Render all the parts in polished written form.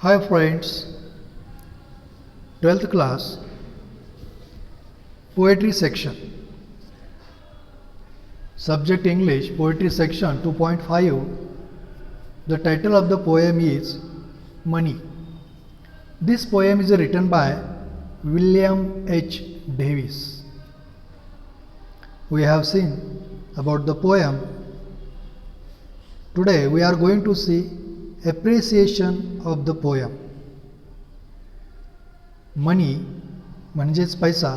Hi friends, 12th class Poetry section. Subject English Poetry section 2.5. The title of the poem is Money. This poem is written by William H. Davis. We have seen about the poem. Today we are going to see appreciation of the poem. मनी म्हणजेच पैसा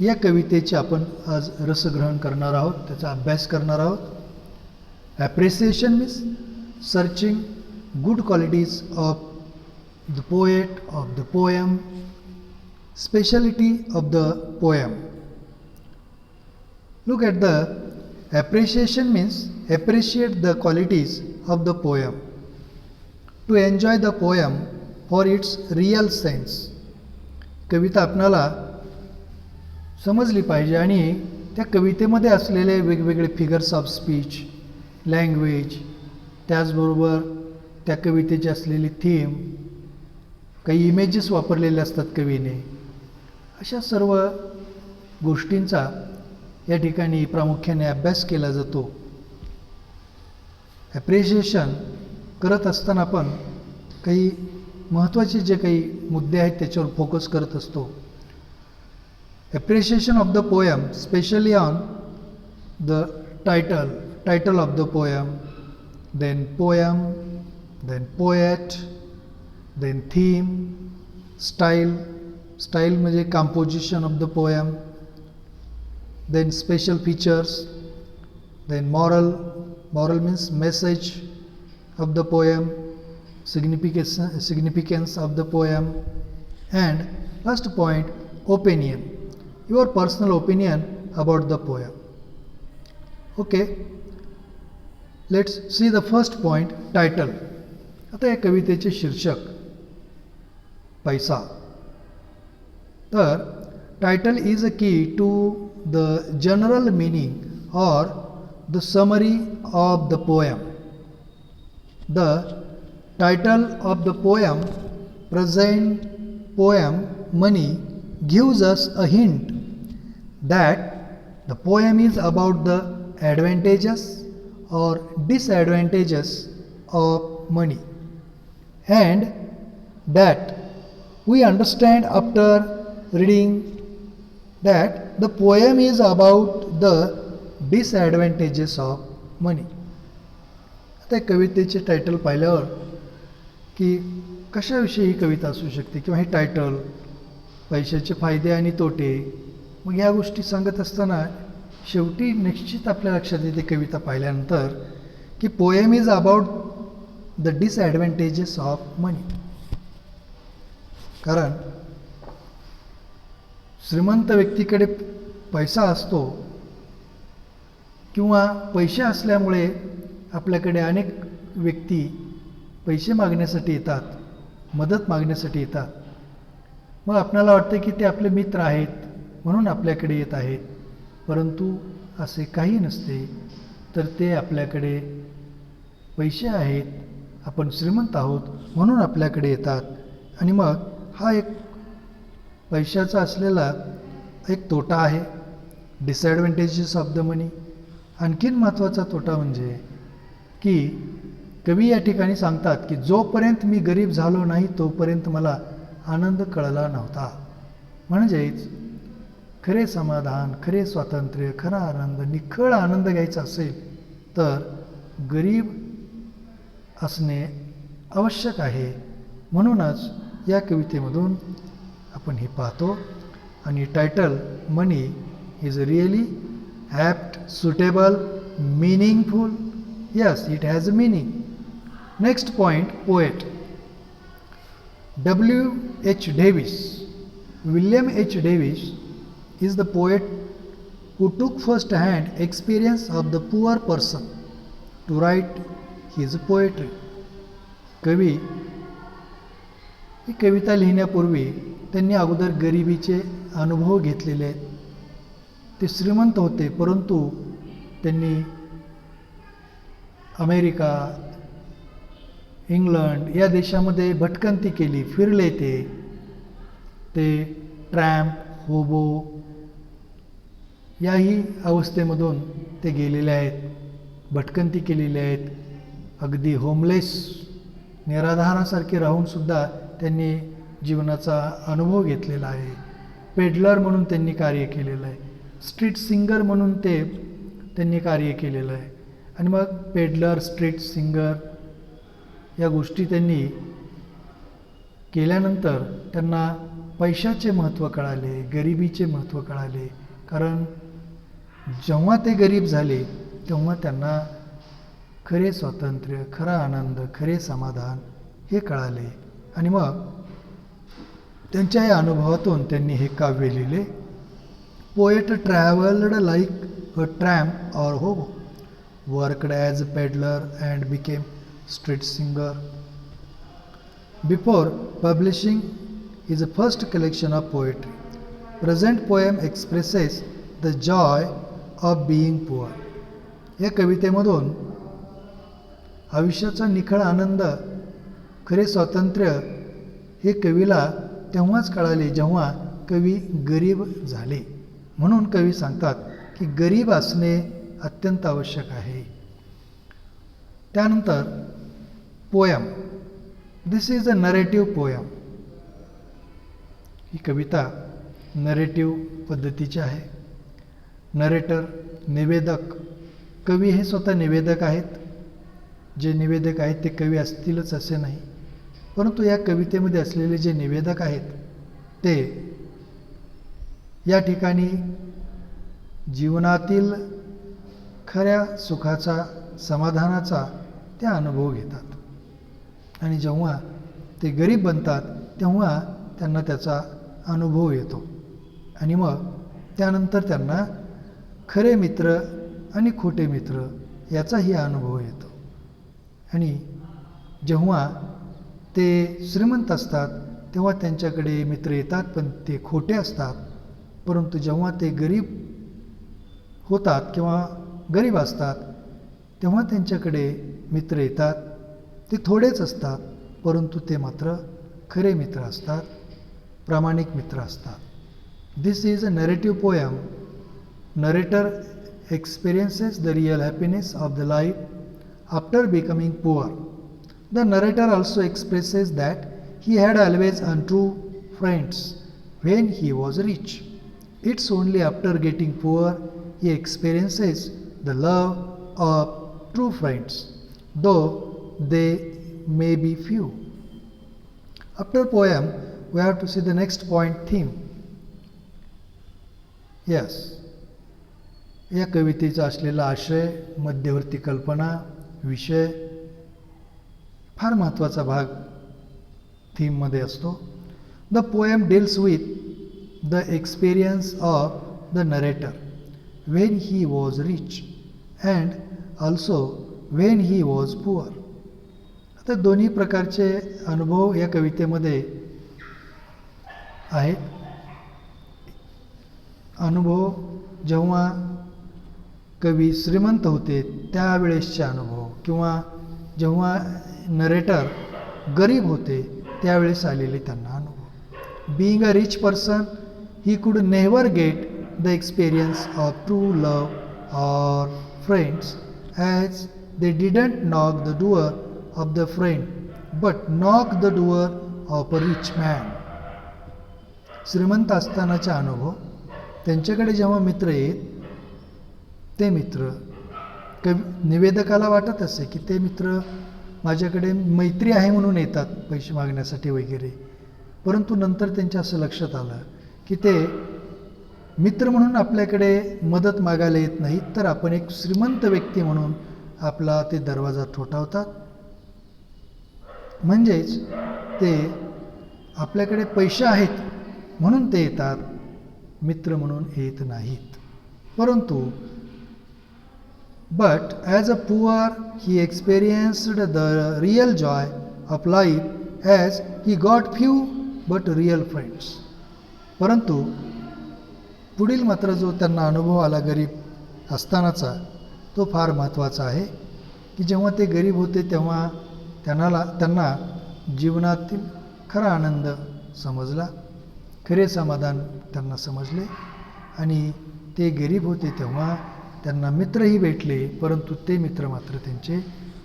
या कवितेचे आपण आज रसग्रहण करणार आहोत, त्याचा अभ्यास करणार आहोत. Appreciation means searching good qualities of the poet, of the poem, speciality of the poem. Look at the appreciation means appreciate the qualities of the poem, to enjoy the poem for its real sense. कविता आपणाला समजली पाहिजे आणि त्या कवितेमध्ये असलेले वेगवेगळे figures of speech, language, त्याचबरोबर त्या कवितेची असलेली थीम, काही इमेजेस वापरलेले असतात कवीने, अशा सर्व गोष्टींचा या ठिकाणी प्रामुख्याने अभ्यास केला जातो. ॲप्रिशिएशन करत असताना आपण काही महत्त्वाचे जे काही मुद्दे आहेत त्याच्यावर फोकस करत असतो. Appreciation of the poem specially on the title of the poem, then poem, then poet, then theme, style म्हणजे composition of the poem, then special features, then moral means message of the poem, significance of the poem, and last point, opinion, your personal opinion about the poem. Okay, let's see the first point, title. आता या कवितेचे शीर्षक पैसा. तर title is a key to the general meaning or the summary of the poem. The title of the poem, present poem Money, gives us a hint that the poem is about the advantages or disadvantages of money, and that we understand after reading that the poem is about the disadvantages of money. आता कवितेचे title पाहिल्यावर की कशाविषयी ही कविता असू शकते किंवा हे title, पैशाचे फायदे आणि तोटे, मग या गोष्टी सांगत असताना शेवटी निश्चित आपल्या लक्षात येते कविता पाहिल्यानंतर की poem is about the disadvantages of money. कारण श्रीमंत व्यक्तीकडे पैसा असतो किंवा पैसे असल्यामुळे आपल्याकडे अनेक व्यक्ती पैसे मागण्यासाठी येतात, मदत मागण्यासाठी येतात. मग आपल्याला वाटतं की ते आपले मित्र आहेत म्हणून आपल्याकडे येत आहेत, परंतु असे काही नसते. तर ते आपल्याकडे पैसे आहेत, आपण श्रीमंत आहोत म्हणून आपल्याकडे येतात. आणि मग हा एक पैशाचा असलेला एक तोटा आहे, डिसॲडव्हान्टेजेस ऑफ द मनी. आणखीन महत्त्वाचा तोटा म्हणजे की कवी या ठिकाणी सांगतात की जोपर्यंत मी गरीब झालो नाही तोपर्यंत मला आनंद कळला नव्हता. म्हणजेच खरे समाधान, खरे स्वातंत्र्य, खरा आनंद, निखळ आनंद घ्यायचा असेल तर गरीब असणे आवश्यक आहे. म्हणूनच या कवितेमधून आपण हे पाहतो. आणि title money is really apt, suitable, meaningful. Yes, it has a meaning. Next point, poet. W.H. Davis. William H. Davis is the poet who took first-hand experience of the poor person to write his poetry. कवी ही कविता लिहिण्यापूर्वी त्यांनी अगोदर गरिबीचे अनुभव घेतलेले आहेत. ते श्रीमंत होते परंतु त्यांनी अमेरिका, इंग्लंड या देशामध्ये भटकंती केली, फिरले ते ट्रॅम्प, होबो याही अवस्थेमधून ते गेलेले आहेत, भटकंती केलेली आहेत. अगदी होमलेस निराधारासारखे राहूनसुद्धा त्यांनी जीवनाचा अनुभव घेतलेला आहे. पेडलर म्हणून त्यांनी कार्य केलेलं आहे, स्ट्रीट सिंगर म्हणून त्यांनी कार्य केलेलं आहे. आणि मग पेडलर, स्ट्रीट सिंगर या गोष्टी त्यांनी केल्यानंतर त्यांना पैशाचे महत्त्व कळाले, गरिबीचे महत्त्व कळाले. कारण जेव्हा ते गरीब झाले तेव्हा त्यांना खरे स्वातंत्र्य, खरा आनंद, खरे समाधान हे कळाले. आणि मग त्यांच्या या अनुभवातून त्यांनी हे काव्य लिहिले. Poet travelled like a tramp or hobo, worked as a peddler and became street singer. Before publishing his first collection of poetry, present poem expresses the joy of being poor. या कवितेमधून आयुष्याचा निखळ आनंद, खरे स्वातंत्र्य हे कवीला तेव्हाच कळाले जेव्हा कवी गरीब झाले. म्हणून कवी सांगतात की गरीब असणे अत्यंत आवश्यक आहे. त्यानंतर poem, this is a narrative poem. He Kavita narrative पद्धतीची आहे. नरेटर, निवेदक, कवी हे स्वतः निवेदक आहेत. जे निवेदक आहेत ते कवी असतीलच असे नाही, परंतु या कवितेमध्ये असलेले जे निवेदक आहेत ते या ठिकाणी जीवनातील खऱ्या सुखाचा, समाधानाचा ते अनुभव घेतात. आणि जेव्हा ते गरीब बनतात तेव्हा त्यांना त्याचा अनुभव येतो. आणि मग त्यानंतर त्यांना खरे मित्र आणि खोटे मित्र याचाही अनुभव येतो. आणि जेव्हा ते श्रीमंत असतात तेव्हा त्यांच्याकडे मित्र येतात, पण ते खोटे असतात. परंतु जेव्हा ते गरीब होतात किंवा गरीब असतात तेव्हा त्यांच्याकडे मित्र येतात. ते थोडेच असतात, परंतु ते मात्र खरे मित्र असतात, प्रामाणिक मित्र असतात. This is a narrative poem. Narrator experiences the real happiness of the life after becoming poor. The narrator also expresses that he had always untrue friends when he was rich. It's only after getting poor he experiences the love of true friends, though they may be few. After poem, we have to see the next point, theme. Yes. या कवितेचा असलेला आशय, मध्यवर्ती कल्पना, विषय फार महत्त्वाचा भाग थीममध्ये असतो. The poem deals with the experience of the narrator when he was rich and also when he was poor. आता दोन्ही प्रकारचे अनुभव या कवितेमध्ये आहेत. अनुभव जेव्हा कवी श्रीमंत होते त्यावेळेसचे अनुभव, किंवा जेव्हा नरेटर गरीब होते त्यावेळेस आलेले त्यांना अनुभव. Being a rich person he could never get the experience of true love or friends as they didn't knock the door of the friend but knock the door of a rich man. श्रीमंत असतानाचा अनुभव, त्यांच्याकडे जेव्हा मित्र येत ते मित्र, कवी निवेदकाला वाटत असे की ते मित्र माझ्याकडे मैत्री आहे म्हणून येतात पैसे मागण्यासाठी वगैरे, परंतु नंतर त्यांच्या असं लक्षात आलं की ते मित्र म्हणून आपल्याकडे मदत मागायला येत नाहीत, तर आपण एक श्रीमंत व्यक्ती म्हणून आपला ते दरवाजा ठोठावतात. म्हणजेच ते आपल्याकडे पैसे आहेत म्हणून ते येतात, मित्र म्हणून येत नाहीत. परंतु but as a poor he experienced the real joy of life as he got few but real friends. परंतु पुढील मात्र जो त्यांना अनुभव आला गरीब असतानाचा तो फार महत्त्वाचा आहे की जेव्हा ते गरीब होते तेव्हा त्यांना जीवनातील खरा आनंद समजला, खरे समाधान त्यांना समजले आणि ते गरीब होते तेव्हा त्यांना मित्रही भेटले, परंतु ते मित्र मात्र त्यांचे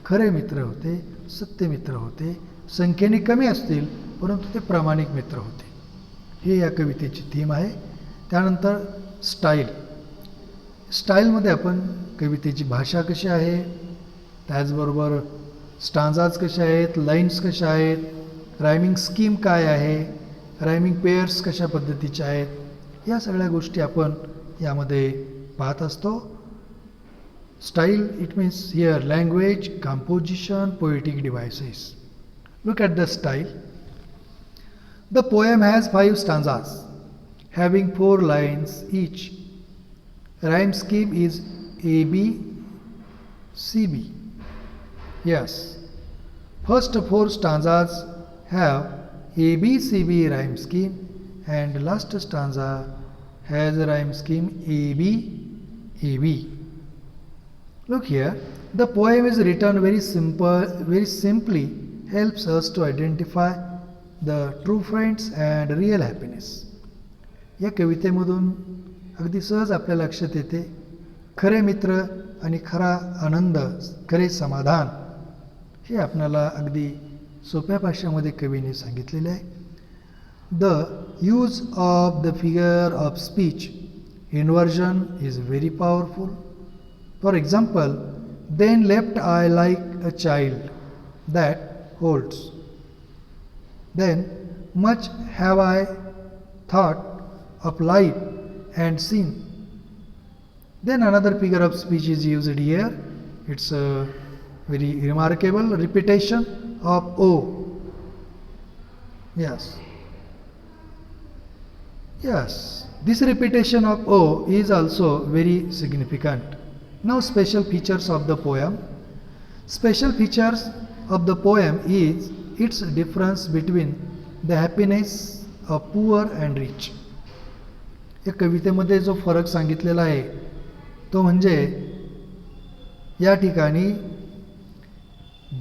खरे मित्र होते, सत्य मित्र होते. संख्येने कमी असतील परंतु ते प्रामाणिक मित्र होते. हे या कवितेची थीम आहे. त्यानंतर स्टाईलमध्ये आपण कवितेची भाषा कशी आहे, त्याचबरोबर स्टांजाज कसे आहेत, लाईन्स कशा आहेत, रायमिंग स्कीम काय आहे, रायमिंग पेअर्स कशा पद्धतीचे आहेत, या सगळ्या गोष्टी आपण यामध्ये पाहत असतो. Style it means here language, composition, poetic devices. Look at the style. The poem has 5 stanzas having 4 lines each. Rhyme scheme is AB, CB. Yes. First 4 stanzas have AB, CB rhyme scheme and last stanza has a rhyme scheme AB, AB. Look here. The poem is written very simply. Helps us to identify the true friends and real happiness. या कवितेमधून अगदी सहज आपल्या लक्षात येते खरे मित्र आणि खरा आनंद, खरे समाधान हे आपल्याला अगदी सोप्या भाषेमध्ये कवीने सांगितलेले आहे. The use of the figure of speech inversion is very powerful. For example, then left I like a child that holds. Then much have I thought of life and seen. Then another figure of speech is used here. It's a very remarkable repetition of O. Yes. This repetition of O is also very significant. Now special features of the poem. Special features of the poem is its difference between the happiness of poor and rich. या कवितेमध्ये जो फरक सांगितलेला आहे तो म्हणजे या ठिकाणी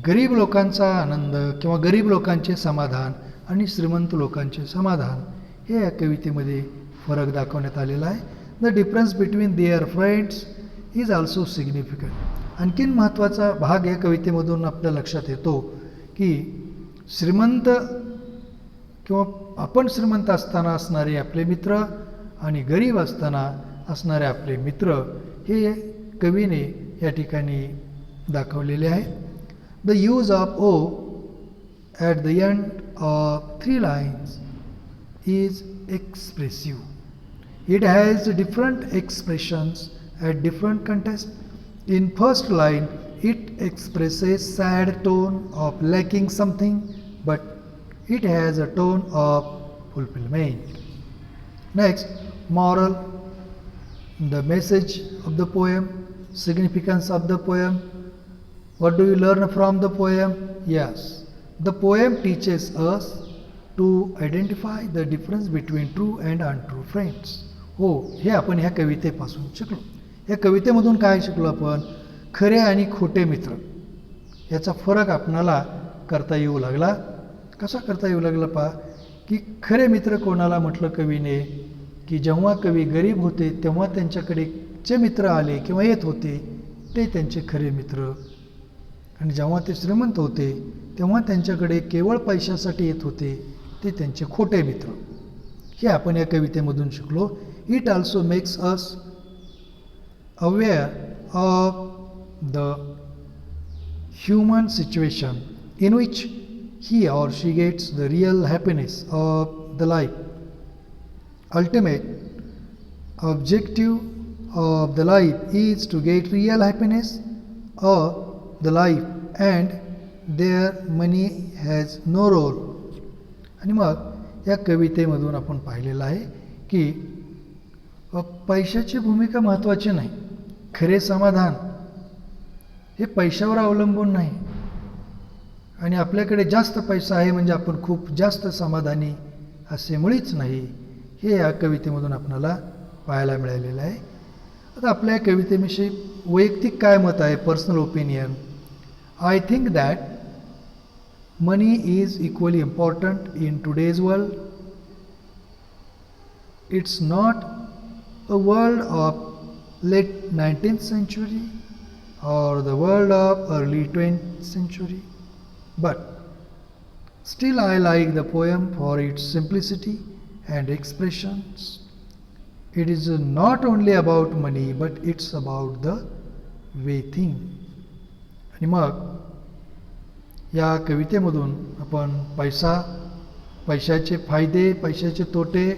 गरीब लोकांचा आनंद किंवा गरीब लोकांचे समाधान आणि श्रीमंत लोकांचे समाधान हे या कवितेमध्ये फरक दाखवण्यात आलेला आहे. The difference between their friends is also significant. आणखीन महत्त्वाचा भाग या कवितेमधून आपल्या लक्षात येतो की श्रीमंत किंवा आपण श्रीमंत असताना असणारे आपले मित्र आणि गरीब असताना असणारे आपले मित्र हे कवीने या ठिकाणी दाखवलेले आहे. The use of O at the end of 3 lines is expressive. It has different expressions at different contexts. In first line, it expresses sad tone of lacking something, but it has a tone of fulfillment. Next, moral, the message of the poem, significance of the poem. What do you learn from the poem? Yes, the poem teaches us to identify the difference between true and untrue friends. हो, हे आपण ह्या कवितेपासून शिकलो. या कवितेमधून काय शिकलो आपण? खरे आणि खोटे मित्र याचा फरक आपणाला करता येऊ लागला. कसा करता येऊ लागला पहा, की खरे मित्र कोणाला म्हटलं कवीने, की जेव्हा कवी गरीब होते तेव्हा त्यांच्याकडे जे मित्र आले किंवा येत होते ते त्यांचे खरे मित्र, आणि जेव्हा ते श्रीमंत होते तेव्हा त्यांच्याकडे केवळ पैशासाठी येत होते ते त्यांचे खोटे मित्र. हे आपण या कवितेमधून शिकलो. It also makes us aware of the human situation in which he or she gets the real happiness of the life. Ultimate objective of the life is to get real happiness of the life, and there money has no role. आणि मग या कवितेमधून आपण पाहिलेलं आहे की पैशाची भूमिका महत्त्वाची नाही. खरे समाधान हे पैशावर अवलंबून नाही, आणि आपल्याकडे जास्त पैसा आहे म्हणजे आपण खूप जास्त समाधानी असे मुळीच नाही. हे या कवितेमधून आपल्याला पाहायला मिळालेलं आहे. आता आपल्या या कवितेविषयी वैयक्तिक काय मत आहे, personal opinion. I think that money is equally important in today's world. It's not a world of late 19th century or the world of early 20th century, but still I like the poem for its simplicity and expressions. It is not only about money, but it's about the way thing. आणि मग या कवितेमधून आपण पैशाचे फायदे, पैशाचे तोटे,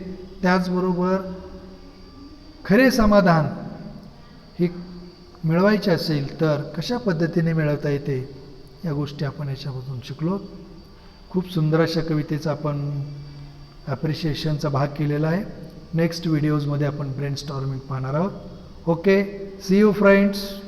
त्याचबरोबर खरे समाधान हे मिळवायचे असेल तर कशा पद्धतीने मिळवता येते या गोष्टी आपण याच्यामधून शिकलो. खूप सुंदर अशा कवितेचा आपण ॲप्रिशिएशनचा भाग केलेला आहे. नेक्स्ट व्हिडिओजमध्ये आपण ब्रेनस्टॉर्मिंग पाहणार आहोत. Okay, see you friends.